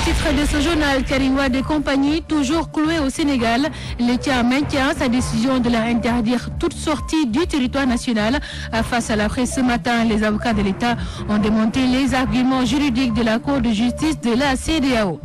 titre de ce journal, Karim Wade et compagnie, toujours cloué au Sénégal. L'État maintient sa décision de leur interdire toute sortie du territoire national. Face à la presse ce matin, les avocats de l'État ont démonté les arguments juridiques de la Cour de justice de la CEDEAO.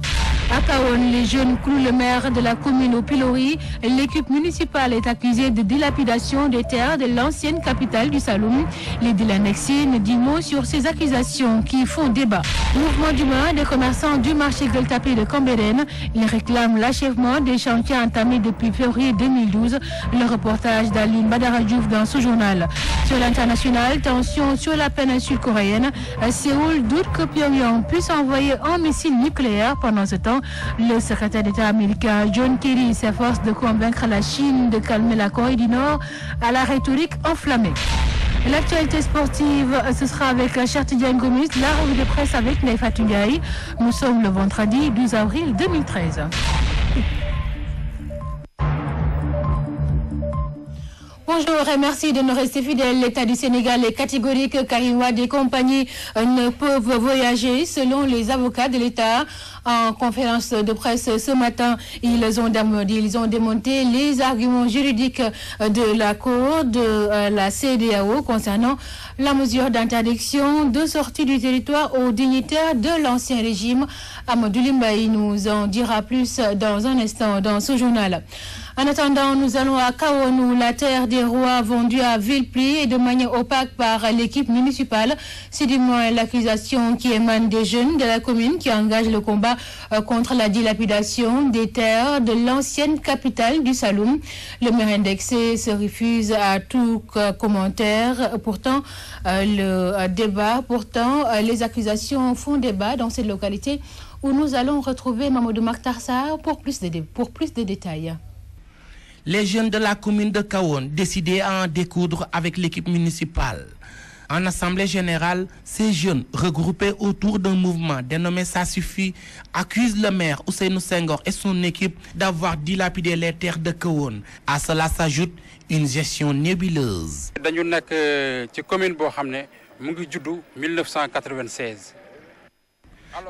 À Kahone, les jeunes clouent le maire de la commune au pilori. L'équipe municipale est accusée de dilapidation des terres de l'ancienne capitale du Saloum. L'édile annexé ne dit mot sur ces accusations qui font débat. Mouvement d'humain des commerçants du marché Gueule-Tapée de Cambérène. Ils réclament l'achèvement des chantiers entamés depuis février 2012. Le reportage d'Aline Badara Diouf dans ce journal. Sur l'international, tension sur la péninsule coréenne. Séoul doute que Pyongyang puisse envoyer un missile nucléaire. Pendant ce temps, le secrétaire d'État américain John Kerry s'efforce de convaincre la Chine de calmer la Corée du Nord à la rhétorique enflammée. L'actualité sportive, ce sera avec Chertidiane Gomis, la revue de presse avec Nefa Ndiaye. Nous sommes le vendredi 12 avril 2013. Bonjour et merci de nous rester fidèles. L'État du Sénégal est catégorique. Karim Wade et compagnie ne peuvent voyager selon les avocats de l'État. En conférence de presse ce matin, ils ont démonté les arguments juridiques de la Cour de la CEDEAO concernant la mesure d'interdiction de sortie du territoire aux dignitaires de l'ancien régime. Amadou Limbaï nous en dira plus dans un instant dans ce journal. En attendant, nous allons à Kahone où la terre des rois vendue à vil prix et de manière opaque par l'équipe municipale. C'est du moins l'accusation qui émane des jeunes de la commune qui engagent le combat contre la dilapidation des terres de l'ancienne capitale du Saloum. Le maire indexé se refuse à tout commentaire. Pourtant, les accusations font débat dans cette localité où nous allons retrouver Mamadou Makhtar Sarr pour plus de détails. Les jeunes de la commune de Kahone décidaient à en découdre avec l'équipe municipale. En assemblée générale, ces jeunes, regroupés autour d'un mouvement dénommé Ça suffit, accusent le maire Ousseynou Senghor et son équipe d'avoir dilapidé les terres de Kahone. À cela s'ajoute une gestion nébuleuse. Dañu nekk ci commune boo xam ne mu ngi juddu 1996.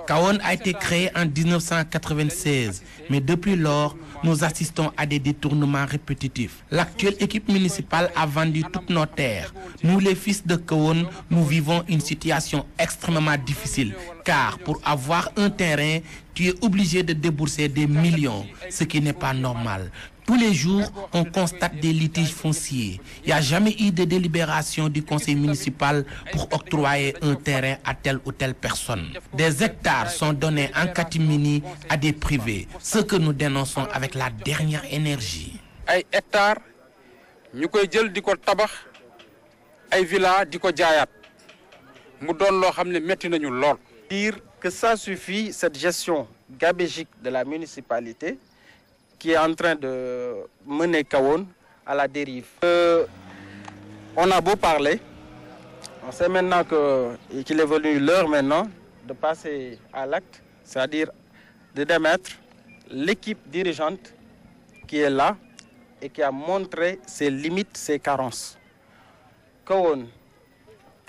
Kahone a été créé en 1996, mais depuis lors, nous assistons à des détournements répétitifs. L'actuelle équipe municipale a vendu toutes nos terres. Nous, les fils de Kahone, nous vivons une situation extrêmement difficile, car pour avoir un terrain, tu es obligé de débourser des millions, ce qui n'est pas normal. Tous les jours, on constate des litiges fonciers. Il n'y a jamais eu de délibération du conseil municipal pour octroyer un terrain à telle ou telle personne. Des hectares sont donnés en catimini à des privés, ce que nous dénonçons avec la dernière énergie. Ay hectares, ñu koy jël diko tabax, ay villas diko jaayat. Mu doon lo xamné metti nañu lool. Dire que ça suffit, cette gestion gabégique de la municipalité qui est en train de mener Kahone à la dérive. On a beau parler, on sait maintenant qu'il est venu l'heure maintenant de passer à l'acte, c'est-à-dire de démettre l'équipe dirigeante qui est là et qui a montré ses limites, ses carences. Kahone,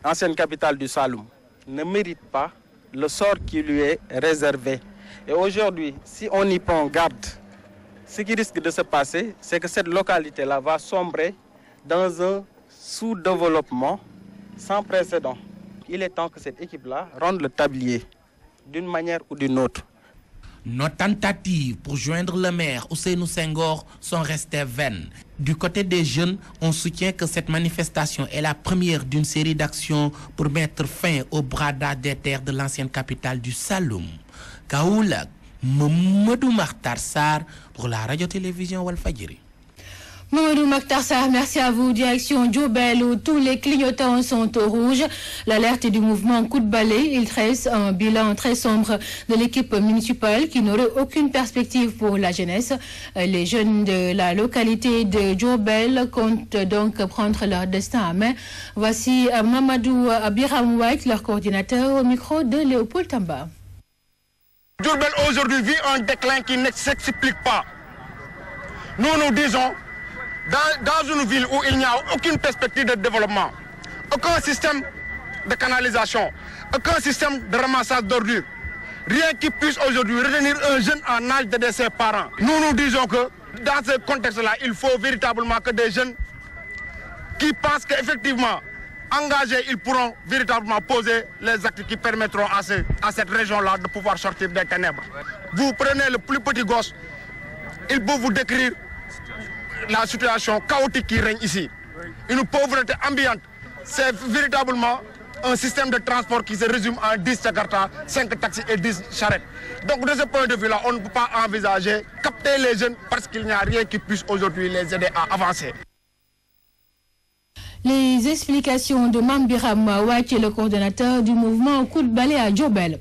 ancienne capitale du Saloum, ne mérite pas le sort qui lui est réservé. Et aujourd'hui, si on y prend garde, ce qui risque de se passer, c'est que cette localité-là va sombrer dans un sous-développement sans précédent. Il est temps que cette équipe-là rende le tablier d'une manière ou d'une autre. Nos tentatives pour joindre le maire Ousseynou Senghor sont restées vaines. Du côté des jeunes, on soutient que cette manifestation est la première d'une série d'actions pour mettre fin au bradage des terres de l'ancienne capitale du Saloum. Kaoulak, Mamadou Makhtar Sarr pour la radio-télévision Walfadjri. Mamadou Makhtar Sarr, merci à vous. Direction Diourbel où tous les clignotants sont au rouge. L'alerte du mouvement coup de balai, il tresse un bilan très sombre de l'équipe municipale qui n'aurait aucune perspective pour la jeunesse. Les jeunes de la localité de Diourbel comptent donc prendre leur destin à main. Voici Mamadou Biram White, leur coordinateur, au micro de Léopold Tamba. Diourbel aujourd'hui vit un déclin qui ne s'explique pas. Nous nous disons, dans une ville où il n'y a aucune perspective de développement, aucun système de canalisation, aucun système de ramassage d'ordures, rien qui puisse aujourd'hui retenir un jeune en âge d'aider ses parents. Nous disons que dans ce contexte-là, il faut véritablement que des jeunes qui pensent qu'effectivement, engagés, ils pourront véritablement poser les actes qui permettront à cette région-là de pouvoir sortir des ténèbres. Vous prenez le plus petit gosse, il peut vous décrire la situation chaotique qui règne ici. Une pauvreté ambiante. C'est véritablement un système de transport qui se résume en 10 Jakarta, 5 taxis et 10 charrettes. Donc de ce point de vue-là, on ne peut pas envisager capter les jeunes parce qu'il n'y a rien qui puisse aujourd'hui les aider à avancer. Les explications de Mambiram Wache, le coordonnateur du mouvement Coup de balai à Diourbel.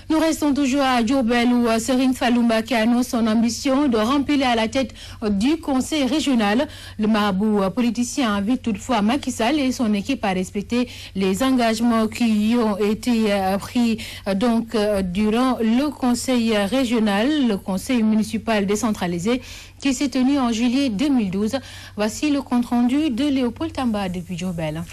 Nous restons toujours à Diourbel où Serigne Fallou Mbacké annonce son ambition de remplir à la tête du conseil régional. Le marabout politicien invite toutefois Macky Sall et son équipe à respecter les engagements qui ont été pris durant le conseil régional, le conseil municipal décentralisé qui s'est tenu en juillet 2012. Voici le compte-rendu de Léopold Tamba depuis Diourbel.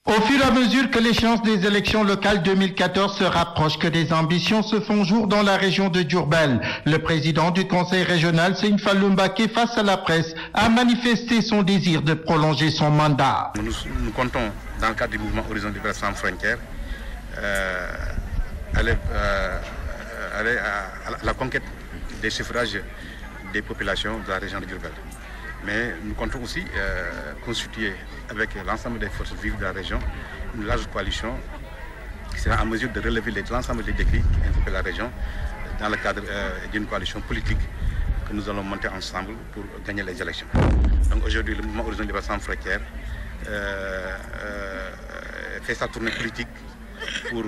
Au fur et à mesure que l'échéance des élections locales 2014 se rapproche, que des ambitions se font jour dans la région de Diourbel, le président du conseil régional, Serigne Fallou Mbacké, face à la presse, a manifesté son désir de prolonger son mandat. Nous comptons, dans le cadre du mouvement Horizon Liberté sans frontières, aller à la conquête des suffrages des populations de la région de Diourbel. Mais nous comptons aussi constituer avec l'ensemble des forces vives de la région une large coalition qui sera en mesure de relever l'ensemble des défis qui interpellent la région dans le cadre d'une coalition politique que nous allons monter ensemble pour gagner les élections. Donc aujourd'hui, le mouvement Horizon Liberté sans frontières fait sa tournée politique pour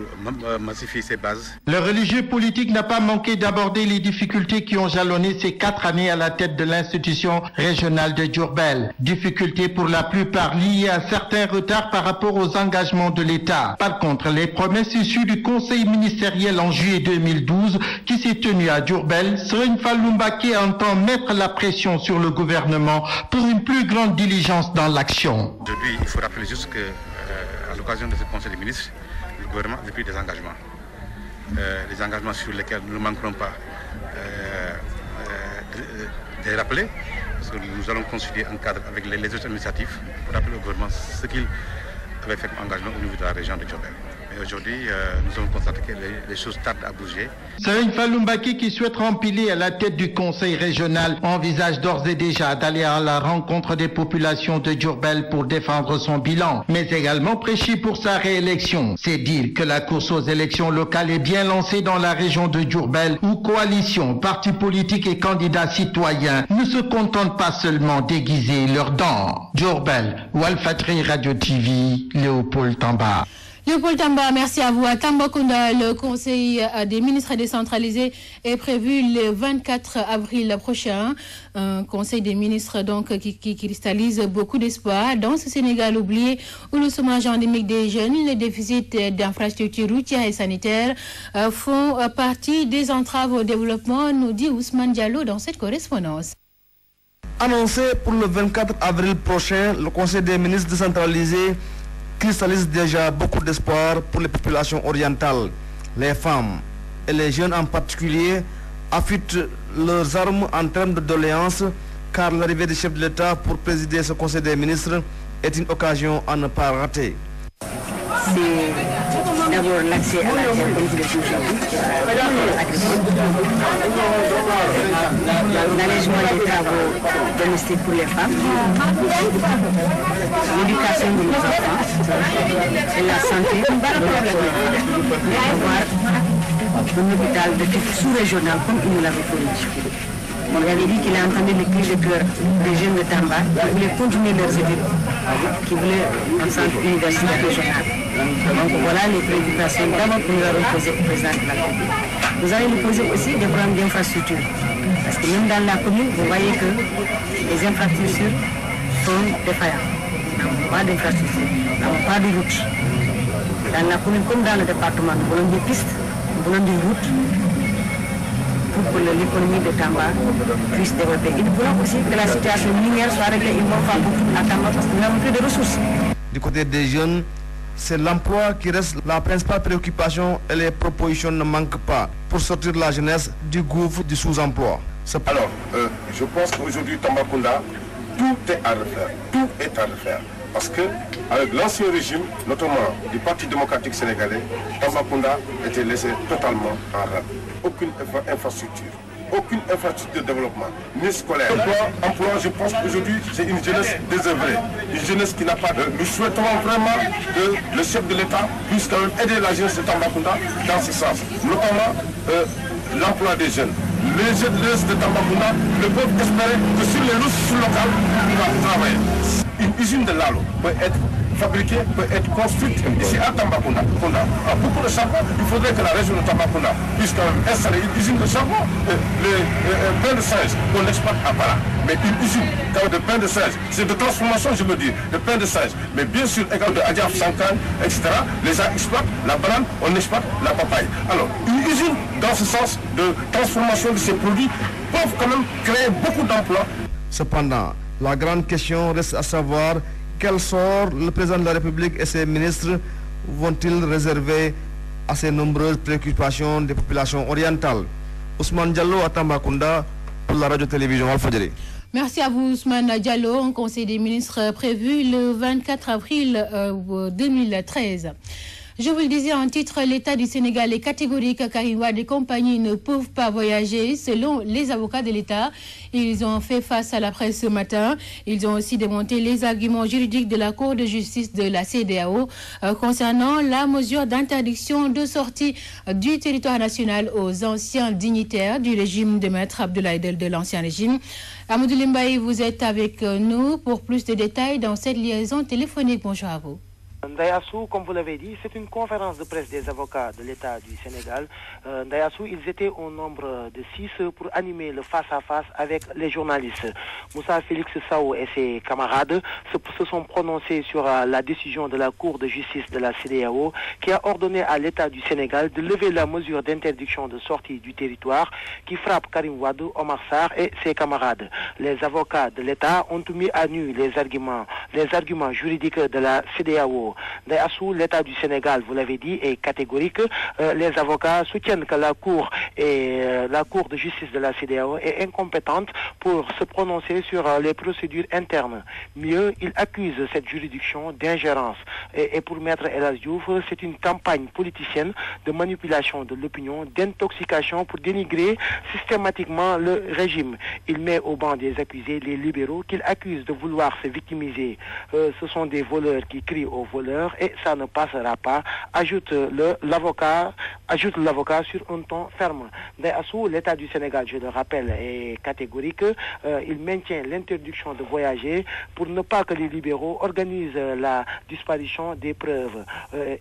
massifier ses bases. Le religieux politique n'a pas manqué d'aborder les difficultés qui ont jalonné ces 4 années à la tête de l'institution régionale de Diourbel. Difficultés pour la plupart liées à certains retards par rapport aux engagements de l'État. Par contre, les promesses issues du conseil ministériel en juillet 2012 qui s'est tenu à Diourbel, Serigne Fallou Mbacké entend mettre la pression sur le gouvernement pour une plus grande diligence dans l'action. Aujourd'hui, il faut rappeler juste qu'à l'occasion de ce conseil des ministres, le gouvernement a pris des engagements. Des engagements sur lesquels nous ne manquerons pas de rappeler, parce que nous allons constituer un cadre avec les autres administratifs pour rappeler au gouvernement ce qu'il avait fait comme engagement au niveau de la région de Diourbel. Et aujourd'hui, nous avons constaté que les choses tardent à bouger. Serigne Fallou Mbacké, qui souhaite rempiler à la tête du conseil régional, envisage d'ores et déjà d'aller à la rencontre des populations de Diourbel pour défendre son bilan, mais également prêcher pour sa réélection. C'est dire que la course aux élections locales est bien lancée dans la région de Diourbel, où coalitions, partis politiques et candidats citoyens ne se contentent pas seulement d'aiguiser leurs dents. Diourbel, Walfadjri Radio TV, Léopold Tamba. Léopold Tamba, merci à vous. À Tambacounda, le conseil des ministres décentralisé est prévu le 24 avril prochain. Un conseil des ministres donc qui cristallise beaucoup d'espoir dans ce Sénégal oublié où le chômage endémique des jeunes, le déficit d'infrastructures routières et sanitaires font partie des entraves au développement, nous dit Ousmane Diallo dans cette correspondance. Annoncé pour le 24 avril prochain, le conseil des ministres décentralisé cristallise déjà beaucoup d'espoir pour les populations orientales. Les femmes et les jeunes en particulier affûtent leurs armes en termes de doléances, car l'arrivée du chef de l'État pour présider ce conseil des ministres est une occasion à ne pas rater. C'est d'abord l'accès à la terre, comme je l'ai toujours dit, l'allègement des travaux domestiques pour les femmes, l'éducation de nos enfants et la santé de avoir un hôpital de type sous-régional comme il nous l'avait promis. On lui avait dit qu'il a entendu les cris de cœur des jeunes de Tamba qui voulaient continuer leurs études, qui voulaient un centre universitaire régional. Donc voilà les préoccupations d'abord que nous avons posées au président de la République. Nous allons lui poser aussi des problèmes d'infrastructure. Parce que même dans la commune, vous voyez que les infrastructures sont défaillantes. Nous n'avons pas d'infrastructure, nous n'avons pas de route. Dans la commune comme dans le département, nous voulons des pistes, nous voulons des routes pour que l'économie de Tamba puisse développer. Et nous voulons aussi que la situation minière soit réglée une bonne fois pour toutes à Tamba parce que nous n'avons plus de ressources. Du côté des jeunes, C'est l'emploi qui reste la principale préoccupation et les propositions ne manquent pas pour sortir la jeunesse du gouffre du sous-emploi. Alors, je pense qu'aujourd'hui, Tambacounda, tout est à refaire. Tout est à refaire. Parce que avec l'ancien régime, notamment du Parti démocratique sénégalais, Tambacounda était laissé totalement en rade. Aucune infrastructure. Aucune infrastructure de développement, ni scolaire. Emploi, je pense qu'aujourd'hui, c'est une jeunesse désœuvrée, une jeunesse qui n'a pas de... Nous souhaitons vraiment que le chef de l'État puisse quand même aider la jeunesse de Tambacounda dans ce sens. Notamment l'emploi des jeunes. Les jeunes de Tambacounda ne peuvent espérer que sur les ressources locales, on va travailler. Une usine de Lalo peut être fabriquée, peut être construite ici à Tambacounda. À beaucoup de charbon, il faudrait que la région de Tambacounda puisse quand même installer une usine de charbon. Les pain de singe qu'on exploite à Bala. Mais une usine de pain de singe, c'est de transformation, je veux dire, de pain de singe. Mais bien sûr, également de Adjaf Sankan, etc. Les gens exploitent la banane, on exploite la papaye. Alors, une usine dans ce sens de transformation de ces produits peuvent quand même créer beaucoup d'emplois. Cependant, la grande question reste à savoir quel sort le président de la République et ses ministres vont-ils réserver à ces nombreuses préoccupations des populations orientales. Ousmane Diallo à Tambacounda pour la radio-télévision Walfadjri. Merci à vous Ousmane Diallo. Un conseil des ministres prévu le 24 avril 2013. Je vous le disais en titre, l'État du Sénégal est catégorique. Karim Wade et compagnie ne peuvent pas voyager selon les avocats de l'État. Ils ont fait face à la presse ce matin. Ils ont aussi démonté les arguments juridiques de la Cour de justice de la CEDEAO concernant la mesure d'interdiction de sortie du territoire national aux anciens dignitaires du régime de Maître Abdoulaye Del de l'ancien régime. Amadou Limbaye, vous êtes avec nous pour plus de détails dans cette liaison téléphonique. Bonjour à vous. Ndayassou, comme vous l'avez dit, c'est une conférence de presse des avocats de l'État du Sénégal. Ndayassou, ils étaient au nombre de 6 pour animer le face-à-face avec les journalistes. Moussa Félix Sao et ses camarades se sont prononcés sur la décision de la Cour de justice de la CEDEAO qui a ordonné à l'État du Sénégal de lever la mesure d'interdiction de sortie du territoire qui frappe Karim Wade, Omar Sarr et ses camarades. Les avocats de l'État ont mis à nu les arguments juridiques de la CEDEAO. Ndayassou, l'État du Sénégal, vous l'avez dit, est catégorique. Les avocats soutiennent que la Cour de justice de la CEDEAO est incompétente pour se prononcer sur les procédures internes. Mieux, ils accusent cette juridiction d'ingérence. Et pour Maître El Hadji Diouf, c'est une campagne politicienne de manipulation de l'opinion, d'intoxication pour dénigrer systématiquement le régime. Il met au banc des accusés les libéraux qu'il accuse de vouloir se victimiser. Ce sont des voleurs qui crient aux voleurs et ça ne passera pas, ajoute l'avocat sur un ton ferme. Ndayassou, l'État du Sénégal, je le rappelle, est catégorique. Il maintient l'interdiction de voyager pour ne pas que les libéraux organisent la disparition des preuves.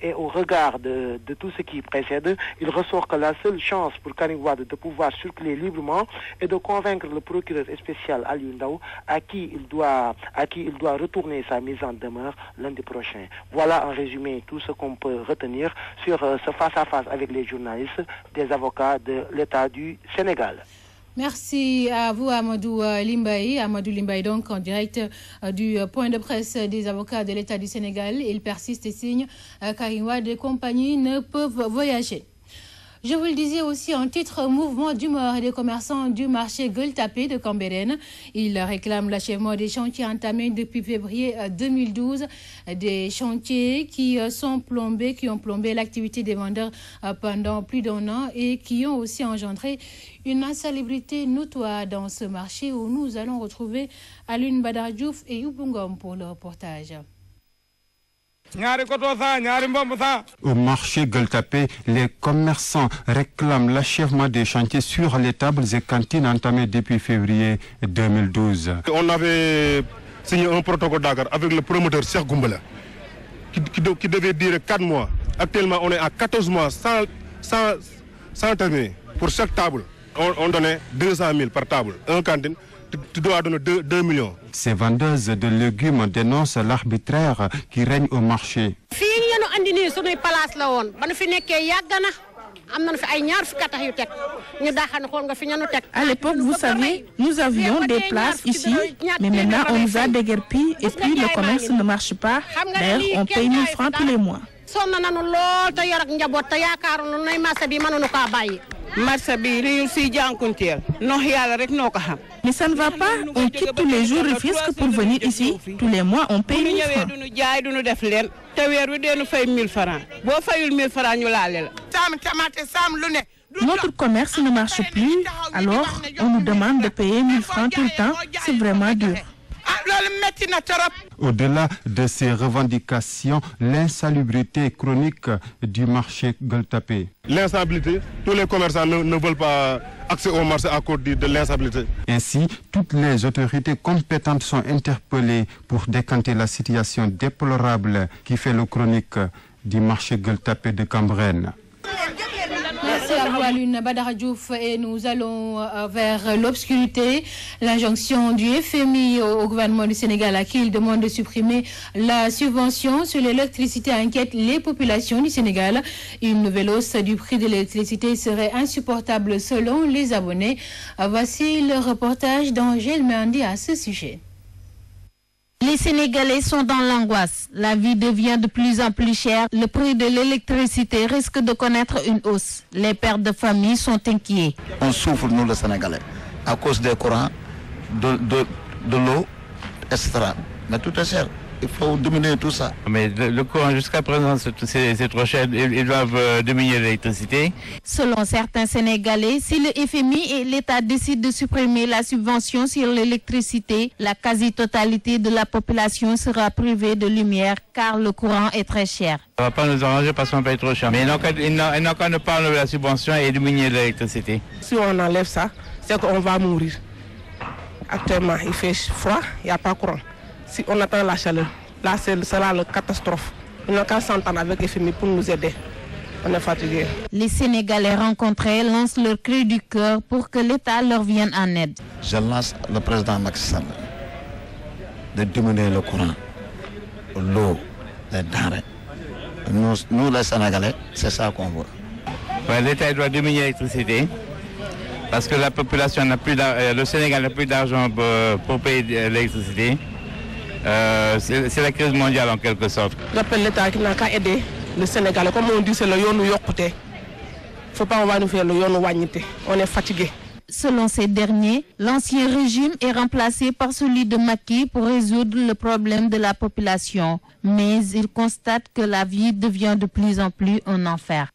Et au regard de tout ce qui précède, il ressort que la seule chance pour Karim Wade de pouvoir circuler librement est de convaincre le procureur spécial Aliou Ndao à qui il doit retourner sa mise en demeure lundi prochain. Voilà en résumé tout ce qu'on peut retenir sur ce face-à-face avec les journalistes des avocats de l'État du Sénégal. Merci à vous Amadou Limbaye. Amadou Limbaye donc en direct du point de presse des avocats de l'État du Sénégal. Il persiste et signe Karim Wade et compagnie ne peuvent voyager. Je vous le disais aussi en titre, mouvement d'humeur et des commerçants du marché Gueule-Tapée de Cambérène. Ils réclament l'achèvement des chantiers entamés depuis février 2012. Des chantiers qui ont plombé l'activité des vendeurs pendant plus d'1 an et qui ont aussi engendré une insalubrité notoire dans ce marché où nous allons retrouver Alioune Badara Diouf et Youbungom pour le reportage. Au marché Gueule-Tapée, les commerçants réclament l'achèvement des chantiers sur les tables et cantines entamés depuis février 2012. On avait signé un protocole d'accord avec le promoteur Cheikh Goumbala qui devait durer 4 mois. Actuellement, on est à 14 mois sans terminer. Pour chaque table, on donnait 200 000 par table. Un cantine, tu dois donner 2 millions. Ces vendeuses de légumes dénoncent l'arbitraire qui règne au marché. À l'époque, vous savez, nous avions des places ici, mais maintenant on nous a déguerpis et puis le commerce ne marche pas. D'ailleurs, on paye 1000 francs tous les mois. Mais ça ne va pas, on quitte tous les jours Rufisque pour venir ici. Tous les mois, on paye 1000 francs. Notre commerce ne marche plus, alors on nous demande de payer 1000 francs tout le temps. C'est vraiment dur. Au-delà de ces revendications, l'insalubrité chronique du marché Gueule Tapée. L'instabilité, tous les commerçants ne veulent pas accès au marché à cause de l'instabilité. Ainsi, toutes les autorités compétentes sont interpellées pour décanter la situation déplorable qui fait le chronique du marché Gueule Tapée de Cambérène. Merci à vous, Alune Badara Diouf, et nous allons vers l'obscurité. L'injonction du FMI au gouvernement du Sénégal à qui il demande de supprimer la subvention sur l'électricité inquiète les populations du Sénégal. Une nouvelle hausse du prix de l'électricité serait insupportable selon les abonnés. Voici le reportage d'Angèle Mendy à ce sujet. Les Sénégalais sont dans l'angoisse. La vie devient de plus en plus chère. Le prix de l'électricité risque de connaître une hausse. Les pères de famille sont inquiets. On souffre, nous les Sénégalais, à cause des courants, de l'eau, etc. Mais tout est cher. Il faut diminuer tout ça. Mais le courant jusqu'à présent c'est trop cher. Ils doivent diminuer l'électricité. Selon certains Sénégalais, si le FMI et l'État décident de supprimer la subvention sur l'électricité, la quasi-totalité de la population sera privée de lumière car le courant est très cher. Ça ne va pas nous arranger parce qu'on paye trop cher. Mais ils n'ont qu'à ne pas enlever la subvention et diminuer l'électricité. Si on enlève ça, c'est qu'on va mourir. Actuellement, il fait froid, il n'y a pas de courant. Si on attend la chaleur, là, ce sera la catastrophe. Ils n'ont qu'à s'entendre avec les FMI pour nous aider. On est fatigués. Les Sénégalais rencontrés lancent leur cri du cœur pour que l'État leur vienne en aide. Je lance le président Macky Sall de diminuer le courant, l'eau, les denrées. Nous, les Sénégalais, c'est ça qu'on veut. Ouais, l'État doit diminuer l'électricité parce que la population n'a plus le Sénégal n'a plus d'argent pour payer l'électricité. C'est la crise mondiale en quelque sorte. J'appelle l'État qui n'a qu'à aider le Sénégal. Comme on dit, c'est le yonou yokute. Il ne faut pas on va nous faire le yonou wagnite. On est fatigué. Selon ces derniers, l'ancien régime est remplacé par celui de Macky pour résoudre le problème de la population. Mais ils constatent que la vie devient de plus en plus un enfer.